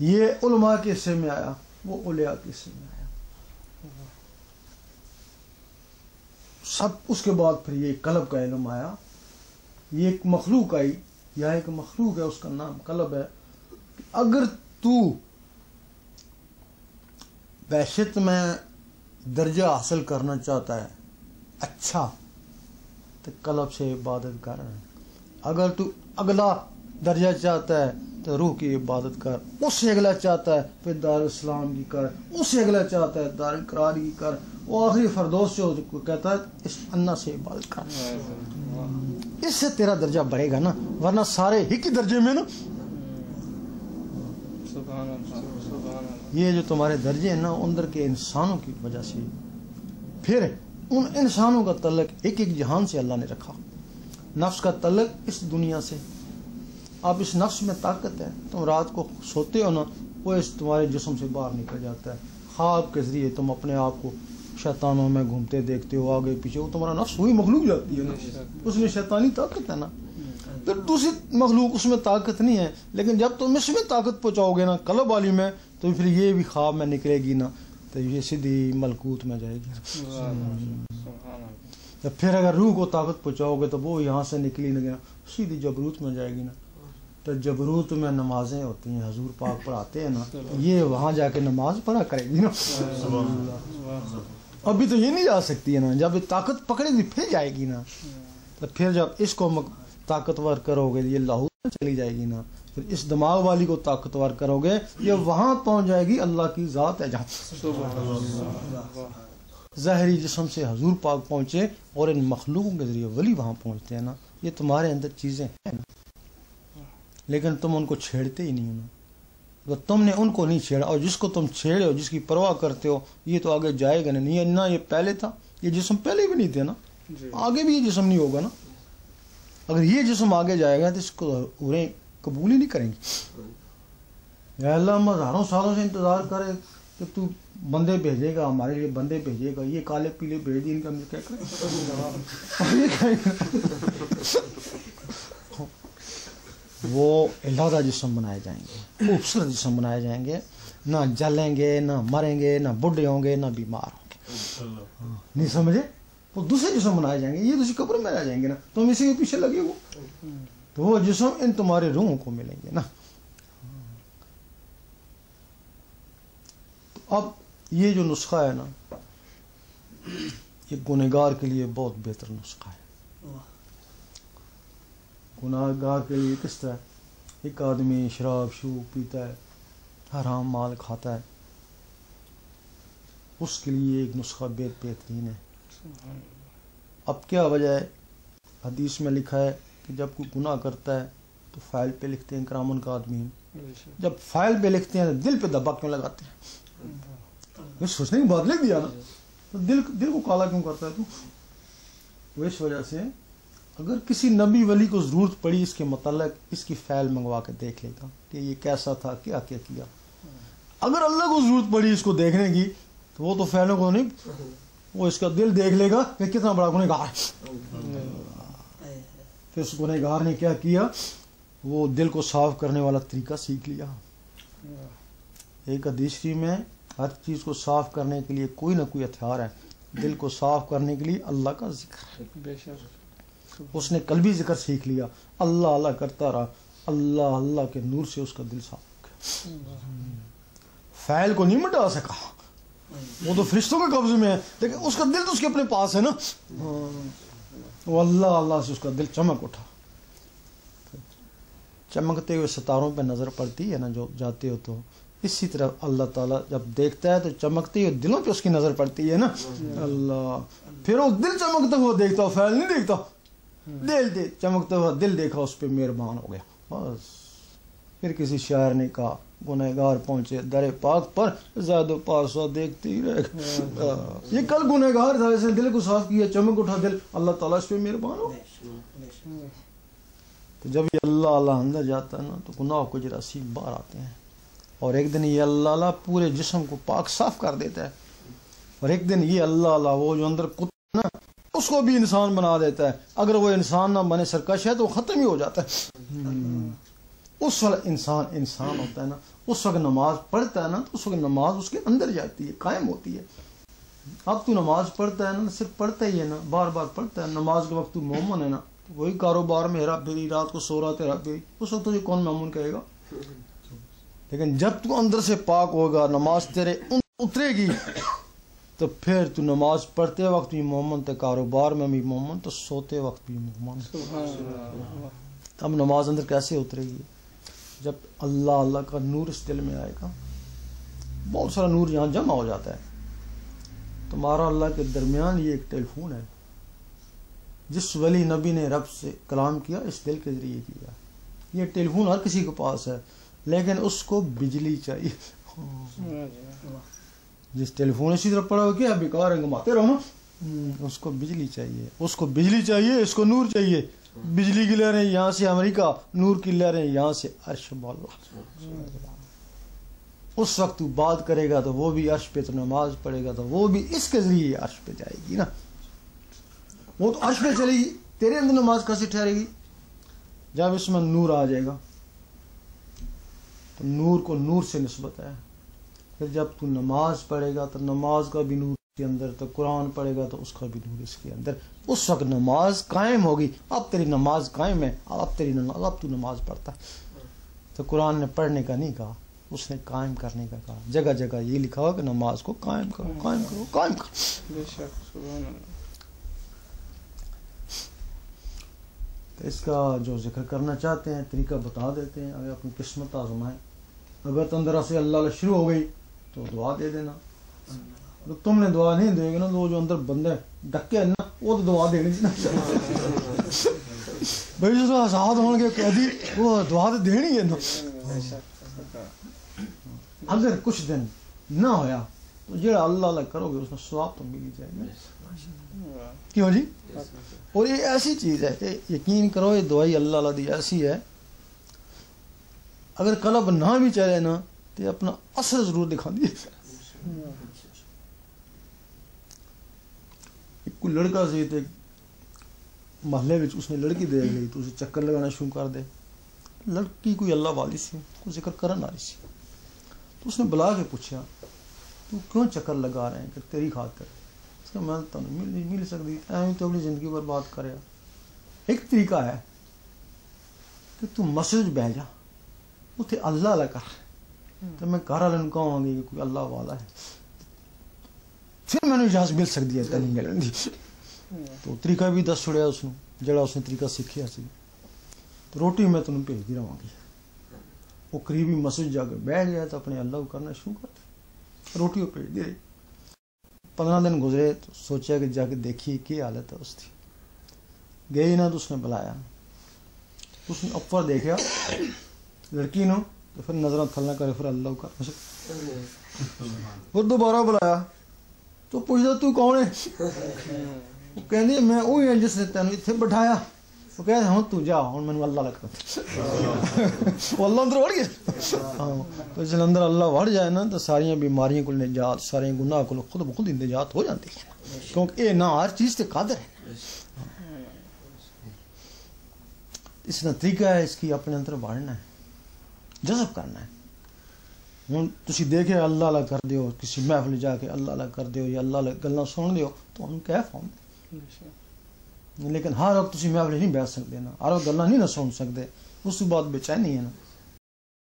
یہ علماء کے حصے میں آیا، وہ اولیاء کے حصے میں آیا، سب اس کے بعد پھر یہ قلب کا علم آیا، یہ ایک مخلوق آئی، یا ایک مخلوق ہے اس کا نام قلب ہے۔ اگر تو وحشت میں درجہ حاصل کرنا چاہتا ہے اچھا تو قلب سے عبادت کر، اگر تو اگلا درجہ چاہتا ہے تو روح کی عبادت کر، اس سے اگلا چاہتا ہے پھر دار الاسلام کی کر، اس سے اگلا چاہتا ہے دار القرار کی کر، وہ آخری فردوس جو کہتا ہے اس انا سے عبادت کر، اس سے تیرا درجہ بڑھے گا نا، ورنہ سارے ایک ہی درجے میں نا۔ یہ جو تمہارے درجے ہیں نا اندر کے انسانوں کی وجہ سے، پھر ان انسانوں کا تعلق ایک ایک جہان سے اللہ نے رکھا، نفس کا تعلق اس دنیا سے۔ اب اس نفس میں طاقت ہے، تم رات کو سوتے ہو نا، وہ اس تمہارے جسم سے باہر نکل جاتا ہے، خواب کے ذریعے تم اپنے آپ کو شیطانوں میں گھومتے دیکھتے ہو آگے پیچھے، وہ تمہارا نفس وہی مخلوق جاتی ہے نا، اس میں شیطانی طاقت ہے نا۔ پھر دوسری مخلوق اس میں طاقت نہیں ہے، لیکن جب تم اس میں طاقت پہنچاؤ گے نا قلب والی میں، تو پھر یہ بھی خواب میں نکلے گی نا، تو یہ سیدھی ملکوت میں جائے گی۔ پھر اگر روح کو طاقت پہنچاؤ گے تو وہ یہاں سے نکلی نہ گیا، سیدھی جبروت میں جائے گی نا، تو جبروت میں نمازیں ہوتی ہیں، حضور پاک پڑھاتے ہیں نا، یہ وہاں جا کے نماز پڑھا کرے گی نا۔ ابھی تو یہ نہیں جا سکتی ہے نا، جب طاقت پکڑے گی پھر جائے گی نا، تو پھر جب اس کو طاقتور کرو گے یہ لاہور میں چلی جائے گی نا، پھر اس دماغ والی کو طاقتور کرو گے یہ وہاں پہنچ جائے گی، اللہ کی ذات ہے جہاں ظاہری جسم سے حضور پاک پہنچے، اور ان مخلوقوں کے ذریعے ولی وہاں پہنچتے ہیں نا۔ یہ تمہارے اندر چیزیں ہیں نا، لیکن تم ان کو چھیڑتے ہی نہیں ہو نا، اگر تم نے ان کو نہیں چھیڑا، اور جس کو تم چھیڑے ہو، جس کی پرواہ کرتے ہو، یہ تو آگے جائے گا نہیں نا، یہ پہلے تھا، یہ جسم پہلے بھی نہیں تھے نا، آگے بھی یہ جسم نہیں ہوگا نا۔ اگر یہ جسم آگے جائے گا تو اس کو انہیں قبول ہی نہیں کریں گے۔ یا اللہ ہم ہزاروں سالوں سے انتظار کرے کہ تو بندے بھیجے گا، ہمارے لیے بندے بھیجے گا، یہ کالے پیلے بھیج دی، ان کا ہم کیا کریں؟ وہ علیحدہ جسم بنائے جائیں گے، خوبصورت جسم بنائے جائیں گے، نہ جلیں گے، نہ مریں گے، نہ بڈھے ہوں گے، نہ بیمار ہوں گے، نہیں سمجھے؟ وہ دوسرے جسم بنائے جائیں گے، یہ دوسری قبر میں رہ جائیں گے نا، تم اسی کے پیچھے لگے ہو، تو وہ جسم ان تمہارے روحوں کو ملیں گے نا۔ اب یہ جو نسخہ ہے نا، یہ گنہگار کے لیے بہت بہتر نسخہ ہے۔ گنہگار کے لیے کس طرح؟ ایک آدمی شراب شوب پیتا ہے، حرام مال کھاتا ہے، اس کے لیے ایک نسخہ بہترین ہے۔ اب کیا وجہ ہے؟ حدیث میں لکھا ہے کہ جب کوئی گناہ کرتا ہے تو فائل پہ لکھتے ہیں کرامن کا آدمی، جب فائل پہ لکھتے ہیں تو دل پہ دبا کیوں لگاتے ہیں؟ سوچنے کی بات لکھ دیا نا، تو دل کو کالا کیوں کرتا ہے تو؟ وہ اس وجہ سے اگر کسی نبی ولی کو ضرورت پڑی اس کے متعلق، اس کی فائل منگوا کے دیکھ لے گا کہ یہ کیسا تھا، کیا کیا کیا۔ اگر اللہ کو ضرورت پڑی اس کو دیکھنے کی تو وہ تو فائلوں کو نہیں، وہ اس کا دل دیکھ لے گا کہ کتنا بڑا گنہگار ہے۔ پھر اس گنہگار نے کیا کیا؟ وہ دل کو صاف کرنے والا طریقہ سیکھ لیا۔ ایک حدیث میں ہر چیز کو صاف کرنے کے لیے کوئی نہ کوئی ہتھیار ہے، دل کو صاف کرنے کے لیے اللہ کا ذکر ہے۔ اس نے قلبی ذکر سیکھ لیا، اللہ اللہ کرتا رہا، اللہ اللہ کے نور سے اس کا دل صاف ہو گیا۔ فائل کو نہیں مٹا سکا، وہ تو فرشتوں کے قبضے میں ہے، لیکن اس کا دل تو اس کے اپنے پاس ہے نا، وہ اللہ اللہ سے اس کا دل چمک اٹھا۔ چمکتے ہوئے ستاروں پہ نظر پڑتی ہے نا جو جاتے ہو، تو اسی طرح اللہ تعالیٰ جب دیکھتا ہے تو چمکتے ہوئے دلوں پہ اس کی نظر پڑتی ہے نا، اللہ پھر وہ دل چمکتا ہوا دیکھتا، فعل نہیں دیکھتا، دل چمکتا ہوا دل دیکھا، اس پہ مہربان ہو گیا بس۔ پھر کسی شاعر نے کہا گنہگار پہنچے در پاک پر زاد و پارسا دیکھتے ہی رہ گئے۔ یہ کل گنہگار تھا، اس نے دل کو صاف کیا، چمک اٹھا دل، اللہ تعالیٰ اس پہ مہربان ہو۔ تو جب یہ اللہ اللہ اندر جاتا ہے نا تو گناہ کو جراثیم باہر آتے ہیں، اور ایک دن یہ اللہ اللہ پورے جسم کو پاک صاف کر دیتا ہے، اور ایک دن یہ اللہ اللہ وہ جو اندر کتا نا اس کو بھی انسان بنا دیتا ہے۔ اگر وہ انسان نہ بنے سرکش ہے تو وہ ختم ہی ہو جاتا ہے، اس وقت انسان ہوتا ہے نا، اس وقت نماز پڑھتا ہے نا، تو اس وقت نماز اس کے اندر جاتی ہے، قائم ہوتی ہے. اب تو نماز پڑھتا ہے نا، صرف پڑھتا ہی ہے نا، بار بار پڑھتا ہے. نماز کے وقت تو مومن ہے نا، وہی کاروبار میں ہیرا پھیری، رات کو سو رہا تیرا پھیری، اس وقت تجھے کون مومن کہے گا؟ لیکن جب تو اندر سے پاک ہوگا، نماز تیرے اترے گی، تو پھر تو نماز پڑھتے وقت بھی مومن، تو کاروبار میں بھی مومن، تو سوتے وقت بھی مومن. اب نماز اندر کیسے اترے گی؟ جب اللہ کا نور اس دل میں آئے گا. بہت سارا نور یہاں جمع ہو جاتا ہے. تمہارا اللہ کے درمیان یہ ایک ٹیلی فون ہے. جس ولی نبی نے رب سے کلام کیا اس دل کے ذریعے کیا. یہ ٹیلی فون ہر کسی کے پاس ہے، لیکن اس کو بجلی چاہیے. جس ٹیلی فون اسی طرح پڑا ہو کیا بیکار ہے، گھماتے رہو نا. اس کو بجلی چاہیے، اس کو بجلی چاہیے، اس کو نور چاہیے. بجلی کی لہریں یہاں سے امریکہ، نور کی لہریں یہاں سے عرش بالا. اس وقت تو بات کرے گا تو وہ بھی عرش پہ، تو نماز پڑھے گا تو وہ بھی اس کے ذریعے عرش پہ جائے گی نا. وہ تو عرش پہ چلے گی، تیرے اندر نماز کیسے ٹھہرے گی؟ جب اس میں نور آ جائے گا تو نور کو نور سے نسبت ہے. پھر جب تو نماز پڑھے گا تو نماز کا بھی نور اس کے اندر، تو قرآن پڑھے گا تو اس کا بھی نور اس کے اندر. اس وقت نماز قائم ہوگی. اب تیری نماز قائم ہے، اب تو نماز پڑھتا ہے. تو قرآن نے پڑھنے کا نہیں کہا، اس نے قائم کرنے کا کہا. جگہ جگہ یہ لکھا ہوا کہ نماز کو قائم کرو، قائم کرو، قائم کرو. تو اس کا جو ذکر کرنا چاہتے ہیں طریقہ بتا دیتے ہیں. اگر اپنی قسمت آزمائیں، اگر تو اندر سے اللہ شروع ہو گئی تو دعا دے دینا. تو تم نے دعا نہیں دے گے نا، تو وہ جو اندر بندے ڈکے ہیں نا، وہ تو دعا دے گی نا. بھائی جو آزاد ہونے کے قیدی، وہ دعا تو دینی ہے نا. اگر کچھ دن نہ ہویا تو جڑا اللہ کرو گے اس میں ثواب تو مل ہی جائے گا. کیوں جی؟ اور یہ ایسی چیز ہے کہ یقین کرو، یہ دعائی اللہ دی ایسی ہے، اگر قلب نہ بھی چلے نا تو اپنا اثر ضرور دکھا دیے. کوئی لڑکا سی تے محلے میں اس نے لڑکی دے گئی تو اسے چکر لگانا شروع کر دے. لڑکی کوئی اللہ والی سی، کو ذکر کرن والی سی. تو اس نے بلا کے پوچھا تو کیوں چکر لگا رہے ہیں؟ کہ تیری خاطر. اس کا میں تو نہیں مل سکتی، ایویں تو اپنی زندگی پر بات کرے. ایک طریقہ ہے کہ تو مسجد بہ جا، اتنے اللہ کر، تو میں گھر والے کہوں گی کہ کوئی اللہ والا ہے، پھر میں نے اجازت مل سکتی ہے. نہیں ملن دی. تو طریقہ بھی دس چھڑیا اس نے، جڑا اس نے طریقہ سیکھیا سی. تو روٹی میں تمہیں بھیجتی رہا گی. وہ قریبی مسجد جا کے بیٹھ گیا تو اپنے اللہ کو کرنا شروع کرتے، روٹی وہ بھیج دی رہی. 15 دن گزرے تو سوچا کہ جا کے دیکھیے کیا حالت ہے اس کی. گئی نا تو اس نے بلایا، اس نے اوپر دیکھا لڑکی نو، تو پھر نظر تھلنا کرے، پھر اللہ کا پھر دوبارہ بلایا تو پوچھتا تو کون ہے؟ وہ کہندی میں وہی ہوں جس نے تینوں اتنے بٹھایا. وہ کہتے ہوں تو جا، ہوں میں اللہ لگتا. وہ اللہ اندر وڑ گیا. ہاں، تو جس اندر اللہ وڑ جائے نا تو ساری بیماریاں کو نجات، سارے گناہ کو خود بخود نجات ہو جاتی ہے، کیونکہ یہ نہ ہر چیز سے قادر ہے. اس کا طریقہ ہے اس کی اپنے اندر بڑھنا ہے، جذب کرنا ہے. ہوں تھی دیکھے اللہ کر دیو، کسی محفل جا کے اللہ کر دیو یا اللہ گلاں سن دیو تو ہم کیف ہوں. لیکن ہر وقت تھی محفل نہیں بیٹھ سکتے نا، ہر وقت گلاں نہیں نہ سن سکتے، اس کے بعد بے چینی ہے نا.